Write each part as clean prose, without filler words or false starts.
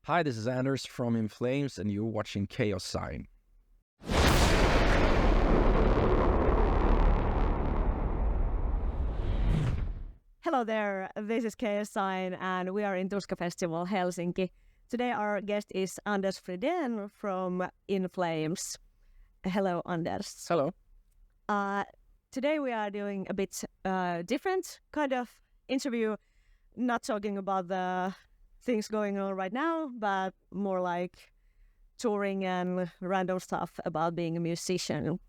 Hi, this is Anders from In Flames, and you're watching Chaoszine. Hello there, this is Chaoszine, and we are in Tuska Festival, Helsinki. Today our guest is Anders Friden from In Flames. Hello, Anders. Hello. Today we are doing a bit different kind of interview, not talking about the things going on right now, but more like touring and random stuff about being a musician.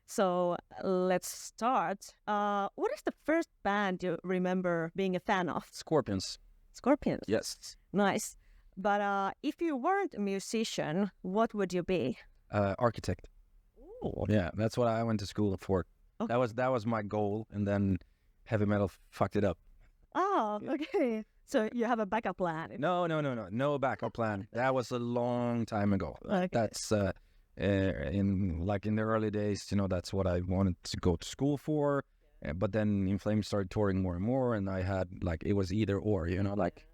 So let's start. What is the first band you remember being a fan of? Scorpions. Scorpions? Yes. Nice. But if you weren't a musician, what would you be? Architect. Ooh. Yeah, that's what I went to school for. Okay. That was my goal, and then heavy metal fucked it up. Oh, okay. So you have a backup plan? No backup plan. That was a long time ago. Okay. That's in the early days. That's what I wanted to go to school for. But then In Flames started touring more and more, and I had it was either or.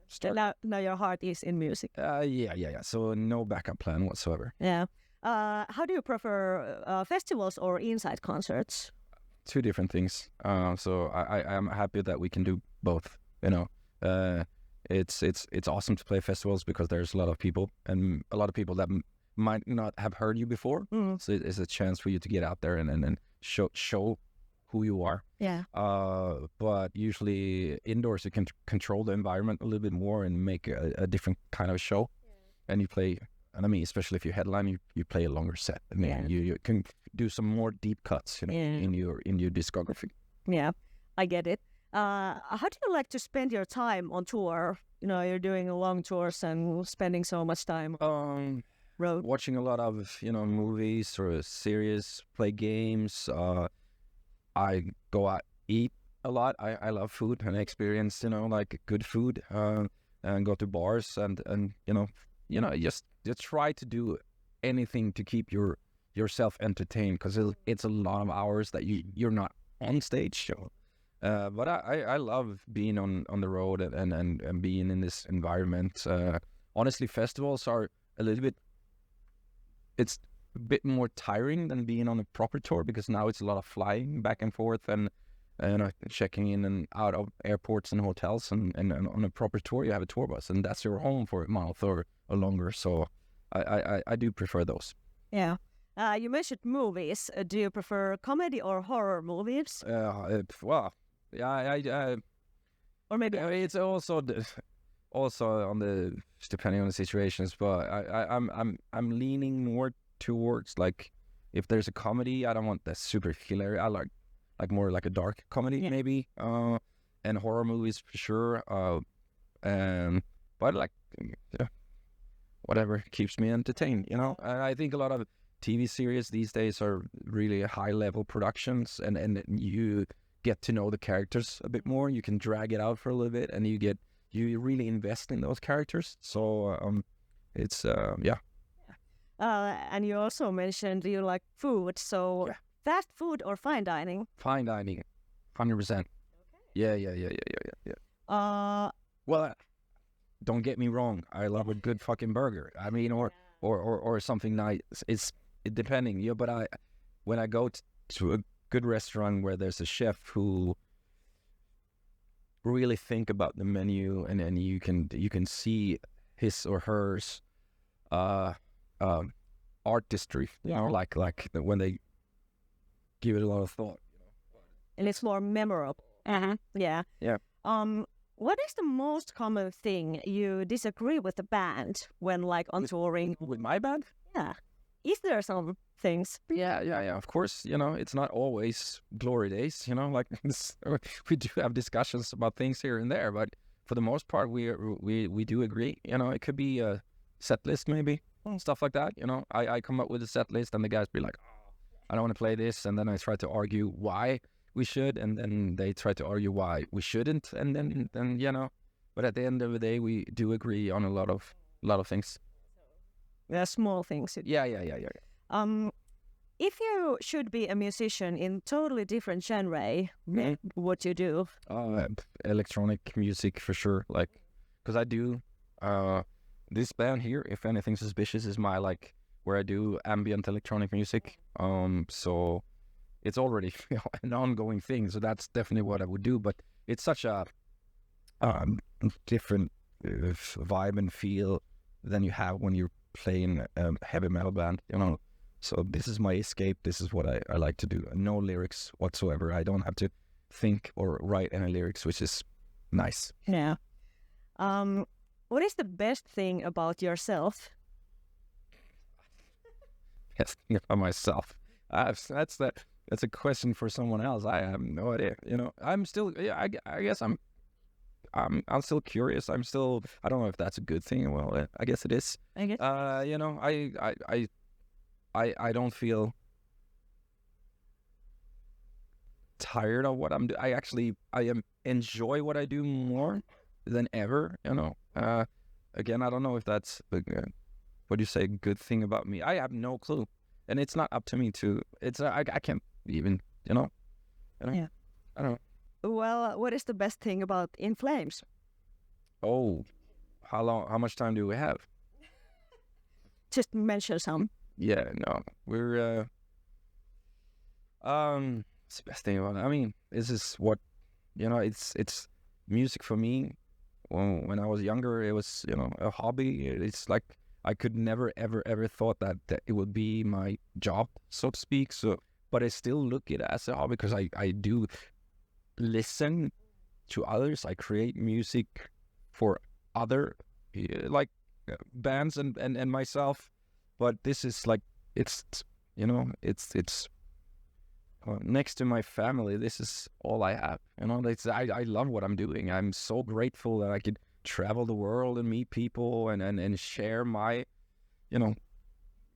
Start. Now your heart is in music. Yeah. So no backup plan whatsoever. Yeah. How do you prefer festivals or inside concerts? Two different things. So I'm happy that we can do both. It's awesome to play festivals because there's a lot of people and a lot of people that might not have heard you before. Mm. So it's a chance for you to get out there and show who you are. Yeah. But usually indoors you can control the environment a little bit more and make a different kind of show. Yeah. And you play. And I mean, especially if you headline, you play a longer set. I mean, you can do some more deep cuts, in your discography. Yeah, I get it. How do you like to spend your time on tour? You're doing long tours and spending so much time on road. Watching a lot of movies or series, play games. I go out eat a lot. I love food and experience good food. And go to bars and just try to do anything to keep yourself entertained because it's a lot of hours that you're not on stage. But I love being on the road and being in this environment. Honestly, festivals are it's a bit more tiring than being on a proper tour because now it's a lot of flying back and forth and checking in and out of airports and hotels and on a proper tour you have a tour bus and that's your home for a month or longer. So I do prefer those. Yeah. You mentioned movies. Do you prefer comedy or horror movies? Or maybe it's also on the depending on the situations, but I'm leaning more towards if there's a comedy, I don't want that super hilarious. I like more like a dark comedy maybe, and horror movies for sure. But whatever keeps me entertained, And I think a lot of TV series these days are really high level productions, and you get to know the characters a bit more. You can drag it out for a little bit, and you really invest in those characters. So it's yeah. And you also mentioned you like food. So fast food or fine dining? Fine dining, 100%. Okay. Yeah. Well, don't get me wrong. I love a good fucking burger. I mean, or something nice. It's depending. Yeah, but when I go to a good restaurant where there's a chef who really think about the menu and you can see his or hers artistry. Like when they give it a lot of thought. And it's more memorable. Uh-huh. Yeah. Yeah. What is the most common thing you disagree with the band when on touring? With my band? Yeah. Is there some things? Yeah. Of course, it's not always glory days, we do have discussions about things here and there, but for the most part, we do agree. It could be a set list maybe, stuff like that. I come up with a set list and the guys be like, I don't want to play this, and then I try to argue why we should, and then they try to argue why we shouldn't, and then but at the end of the day, we do agree on a lot of things. Yeah, small things. Yeah. If you should be a musician in totally different genre, what you do? Electronic music for sure. Because I do this band here, If Anything Suspicious, is my like where I do ambient electronic music. So it's already an ongoing thing. So that's definitely what I would do. But it's such a different vibe and feel than you have when you're playing a heavy metal band, So this is my escape. This is what I like to do. No lyrics whatsoever. I don't have to think or write any lyrics, which is nice. Yeah. What is the best thing about yourself? Yes, about myself. That's a question for someone else. I have no idea. I'm still. Yeah, I guess I'm still curious. I don't know if that's a good thing. Well, I guess it is. I guess. I don't feel tired of what I'm doing. I enjoy what I do more than ever. Again, I don't know if that's what do you say, good thing about me. I have no clue, and it's not up to me to. It's I can't even. Yeah. I don't know. Well, what is the best thing about In Flames? Oh, how much time do we have? Just mention some. Yeah, no, we're it's the best thing about it. I mean, this is what it's music for me. When I was younger, it was a hobby. It's like I could never ever thought that it would be my job, so to speak. So, but I still look at it as a hobby because I do listen to others. I create music for other bands and myself. But this is like it's next to my family. This is all I have. I love what I'm doing. I'm so grateful that I could travel the world and meet people and share my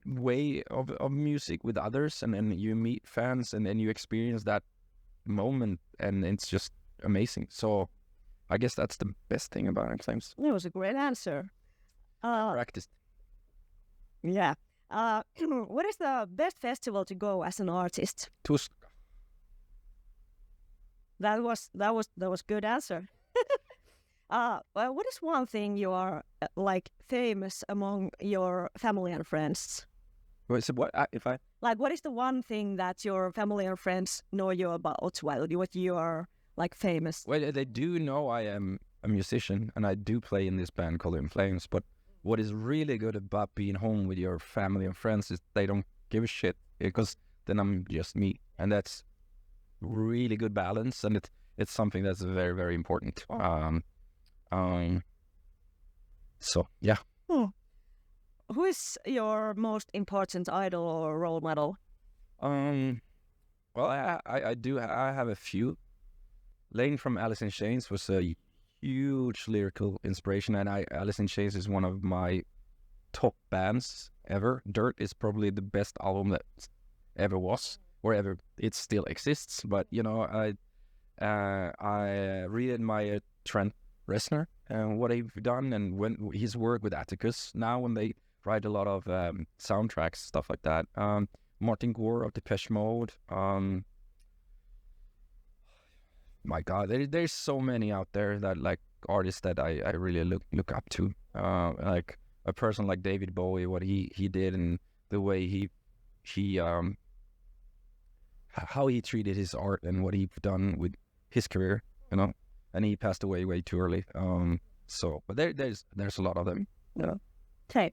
way of music with others, and then you meet fans and then you experience that moment, and it's just amazing. So I guess that's the best thing about In Flames. That was a great answer. Practiced. Yeah. What is the best festival to go as an artist? Tuska. That was good answer. What is one thing you are famous among your family and friends? Wait, so what if I what is the one thing that your family and friends know you about while you are famous? Well, they do know I am a musician and I do play in this band called In Flames, but what is really good about being home with your family and friends is they don't give a shit, because then I'm just me, and that's really good balance, and it's something that's very, very important. So yeah. Who is your most important idol or role model? Well, I have a few. Lane from Alice in Chains was a huge lyrical inspiration, and Alice in Chains is one of my top bands ever. Dirt is probably the best album that ever was, or ever it still exists. But I really admire Trent Reznor and what he's done, and when his work with Atticus. Now when they write a lot of soundtracks, stuff like that. Martin Gore of Depeche Mode. My God, there's so many out there that artists that I really look up to. Like a person like David Bowie, what he did, and the way he how he treated his art and what he's done with his career, and he passed away way too early. But there's a lot of them. Okay.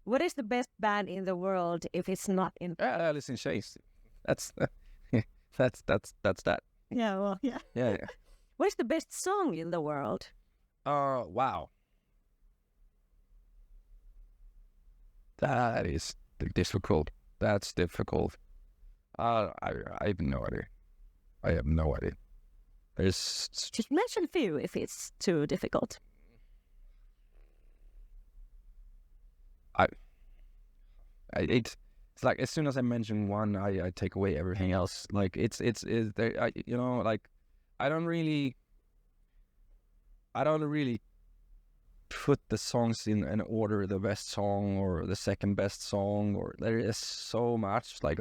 What is the best band in the world if it's not in? Alice in Chains. That's that. Yeah. Well. Yeah. Yeah. What is the best song in the world? Wow. That is difficult. That's difficult. I have no idea. There's just mention a few if it's too difficult. It's like as soon as I mention one, I take away everything else. Like it's there. I don't really put the songs in an order, the best song or the second best song, or there is so much like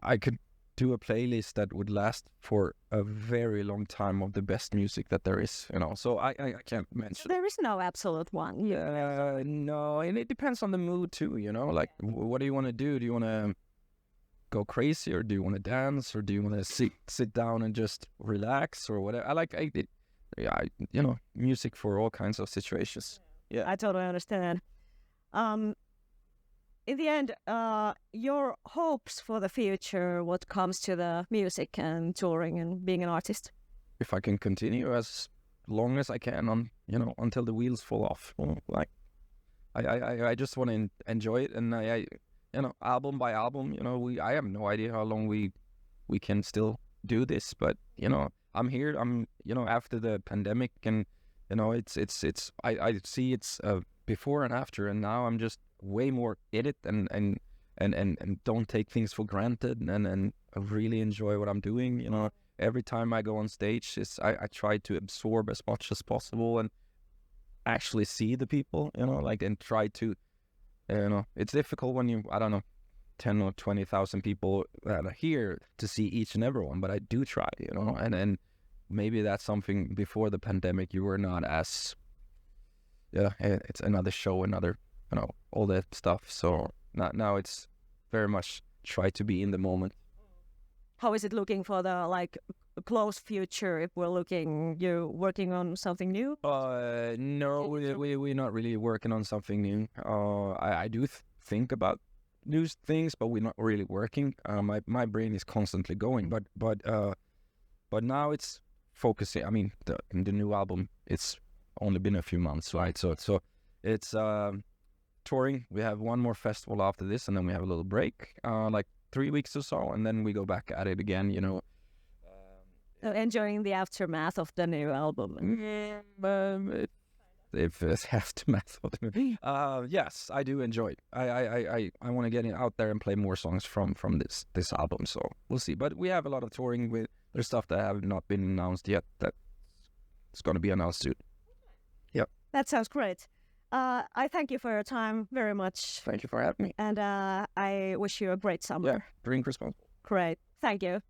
I could do a playlist that would last for a very long time of the best music that there is, you know. So I can't mention. There is no absolute one. No, and it depends on the mood too, you know. Like, what do you want to do? Do you want to go crazy, or do you want to dance, or do you want to sit down and just relax, or whatever? You know, music for all kinds of situations. Yeah, I totally understand. In the end, your hopes for the future, what comes to the music and touring and being an artist? if I can continue as long as I can, on, you know, until the wheels fall off. Like, I just want to enjoy it, and I you know, album by album, you know, I have no idea how long we can still do this, but, you know, I'm here. I'm, you know, after the pandemic, and, you know, I see it's before and after, and now I'm just way more in it, and don't take things for granted, and I really enjoy what I'm doing. You know, every time I go on stage, I try to absorb as much as possible and actually see the people, you know, like, and try to, you know, it's difficult when you, I don't know, 10 or 20,000 people that are here to see each and every one, but I do try, you know, and maybe that's something before the pandemic you were not as, yeah, it's another show, another, you know, all that stuff. So now it's very much try to be in the moment. How is it looking for the like close future? If you're working on something new? No, we're not really working on something new. I do think about new things, but we're not really working. My brain is constantly going, but now it's focusing. I mean, the new album, it's only been a few months, right? So it's touring. We have one more festival after this, and then we have a little break, like 3 weeks or so, and then we go back at it again, you know. So enjoying the aftermath of the new album. If it's aftermath of the movie. Yes, I do enjoy it. I want to get out there and play more songs from this album, so we'll see. But we have a lot of touring with, there's stuff that have not been announced yet that it's going to be announced soon. Yep. That sounds great. I thank you for your time very much. Thank you for having me. And I wish you a great summer. Yeah, drink responsible. Great. Thank you.